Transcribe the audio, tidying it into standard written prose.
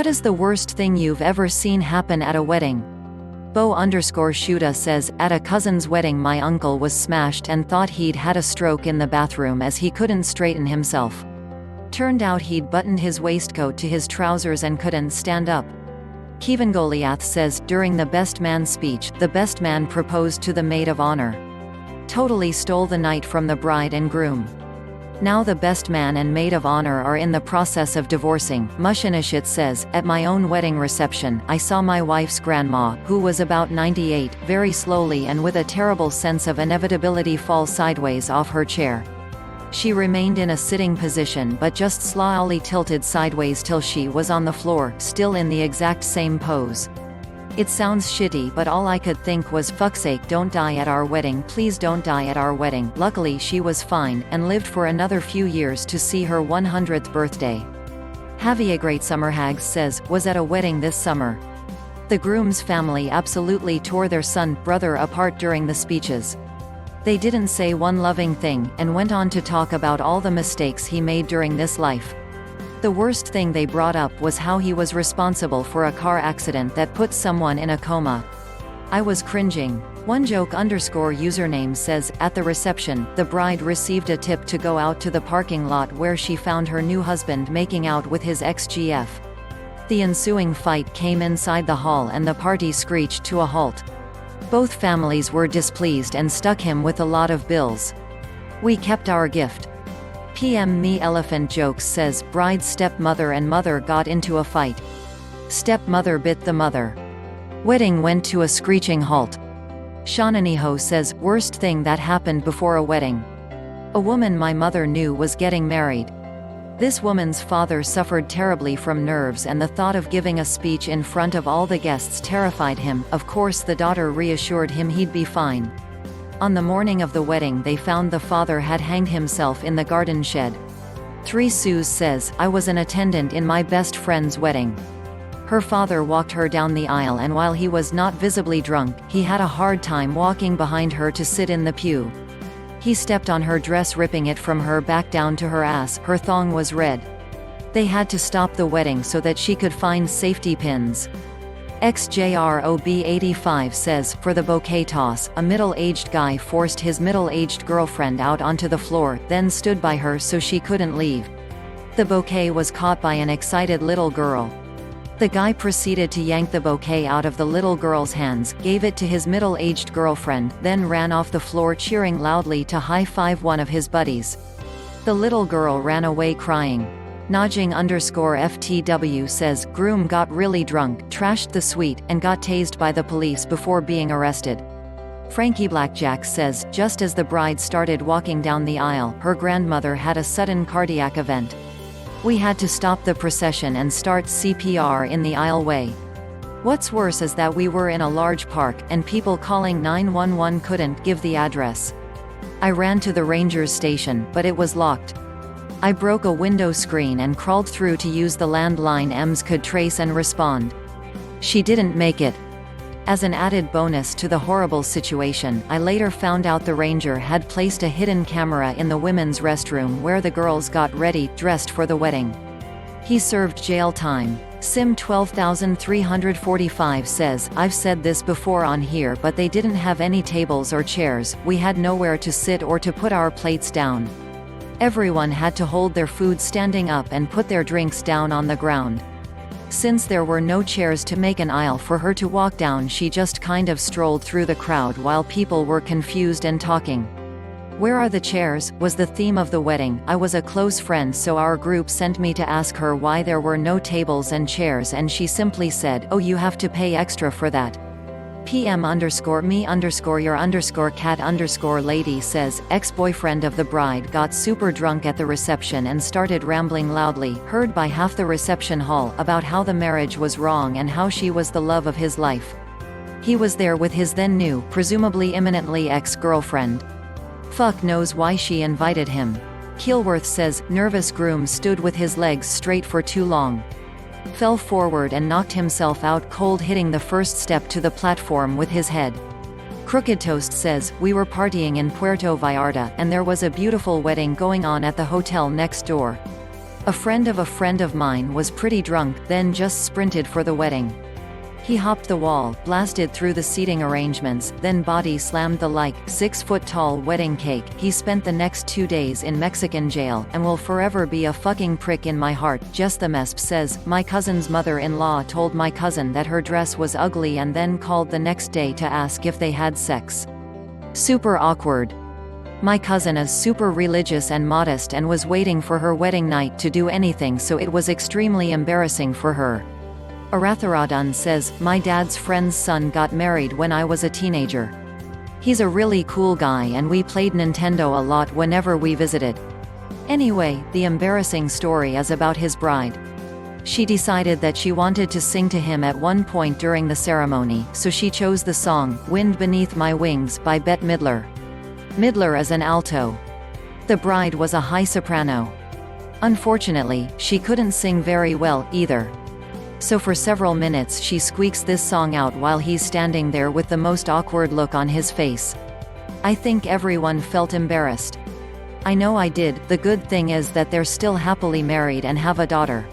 What is the worst thing you've ever seen happen at a wedding? Bo_Shuta says, at a cousin's wedding my uncle was smashed and thought he'd had a stroke in the bathroom as he couldn't straighten himself. Turned out he'd buttoned his waistcoat to his trousers and couldn't stand up. Kevin Goliath says, during the best man speech, the best man proposed to the maid of honor. Totally stole the night from the bride and groom. Now the best man and maid of honor are in the process of divorcing. Mushinishit says, at my own wedding reception, I saw my wife's grandma, who was about 98, very slowly and with a terrible sense of inevitability fall sideways off her chair. She remained in a sitting position but just slyly tilted sideways till she was on the floor, still in the exact same pose. It sounds shitty, but all I could think was, fuck's sake, don't die at our wedding, please don't die at our wedding. Luckily she was fine, and lived for another few years to see her 100th birthday. Havia Great Summer Hags says, was at a wedding this summer. The groom's family absolutely tore their brother apart during the speeches. They didn't say one loving thing, and went on to talk about all the mistakes he made during this life. The worst thing they brought up was how he was responsible for a car accident that put someone in a coma. I was cringing. OneJoke_username says, at the reception, the bride received a tip to go out to the parking lot where she found her new husband making out with his ex-GF. The ensuing fight came inside the hall and the party screeched to a halt. Both families were displeased and stuck him with a lot of bills. We kept our gift. PM Me Elephant Jokes says, bride's stepmother and mother got into a fight. Stepmother bit the mother. Wedding went to a screeching halt. Shananiho says, worst thing that happened before a wedding. A woman my mother knew was getting married. This woman's father suffered terribly from nerves and the thought of giving a speech in front of all the guests terrified him. Of course the daughter reassured him he'd be fine. On the morning of the wedding they found the father had hanged himself in the garden shed. 3 Suze says, I was an attendant in my best friend's wedding. Her father walked her down the aisle and while he was not visibly drunk, he had a hard time walking behind her to sit in the pew. He stepped on her dress ripping it from her back down to her ass, her thong was red. They had to stop the wedding so that she could find safety pins. XJROB85 says, for the bouquet toss, a middle-aged guy forced his middle-aged girlfriend out onto the floor, then stood by her so she couldn't leave. The bouquet was caught by an excited little girl. The guy proceeded to yank the bouquet out of the little girl's hands, gave it to his middle-aged girlfriend, then ran off the floor cheering loudly to high-five one of his buddies. The little girl ran away crying. Najing_FTW says, groom got really drunk, trashed the suite, and got tased by the police before being arrested. Frankie Blackjack says, just as the bride started walking down the aisle, her grandmother had a sudden cardiac event. We had to stop the procession and start CPR in the aisleway. What's worse is that we were in a large park, and people calling 911 couldn't give the address. I ran to the ranger's station, but it was locked. I broke a window screen and crawled through to use the landline EMS could trace and respond. She didn't make it. As an added bonus to the horrible situation, I later found out the ranger had placed a hidden camera in the women's restroom where the girls got ready, dressed for the wedding. He served jail time. Sim 12345 says, I've said this before on here but they didn't have any tables or chairs, we had nowhere to sit or to put our plates down. Everyone had to hold their food standing up and put their drinks down on the ground. Since there were no chairs to make an aisle for her to walk down, she just kind of strolled through the crowd while people were confused and talking. Where are the chairs? Was the theme of the wedding. I was a close friend so our group sent me to ask her why there were no tables and chairs and she simply said, oh, you have to pay extra for that. PM_me_your_cat_lady says, ex-boyfriend of the bride got super drunk at the reception and started rambling loudly, heard by half the reception hall, about how the marriage was wrong and how she was the love of his life. He was there with his then new, presumably imminently ex-girlfriend. Fuck knows why she invited him. Keelworth says, nervous groom stood with his legs straight for too long. Fell forward and knocked himself out cold, hitting the first step to the platform with his head. Crooked Toast says, we were partying in Puerto Vallarta, and there was a beautiful wedding going on at the hotel next door. A friend of mine was pretty drunk, then just sprinted for the wedding. He hopped the wall, blasted through the seating arrangements, then body slammed the 6-foot-tall wedding cake. He spent the next 2 days in Mexican jail, and will forever be a fucking prick in my heart. Jess the Mesp says, my cousin's mother-in-law told my cousin that her dress was ugly and then called the next day to ask if they had sex. Super awkward. My cousin is super religious and modest and was waiting for her wedding night to do anything, so it was extremely embarrassing for her. Aratharadun says, my dad's friend's son got married when I was a teenager. He's a really cool guy and we played Nintendo a lot whenever we visited. Anyway, the embarrassing story is about his bride. She decided that she wanted to sing to him at one point during the ceremony, so she chose the song, Wind Beneath My Wings, by Bette Midler. Midler is an alto. The bride was a high soprano. Unfortunately, she couldn't sing very well, either. So for several minutes she squeaks this song out while he's standing there with the most awkward look on his face. I think everyone felt embarrassed. I know I did. The good thing is that they're still happily married and have a daughter.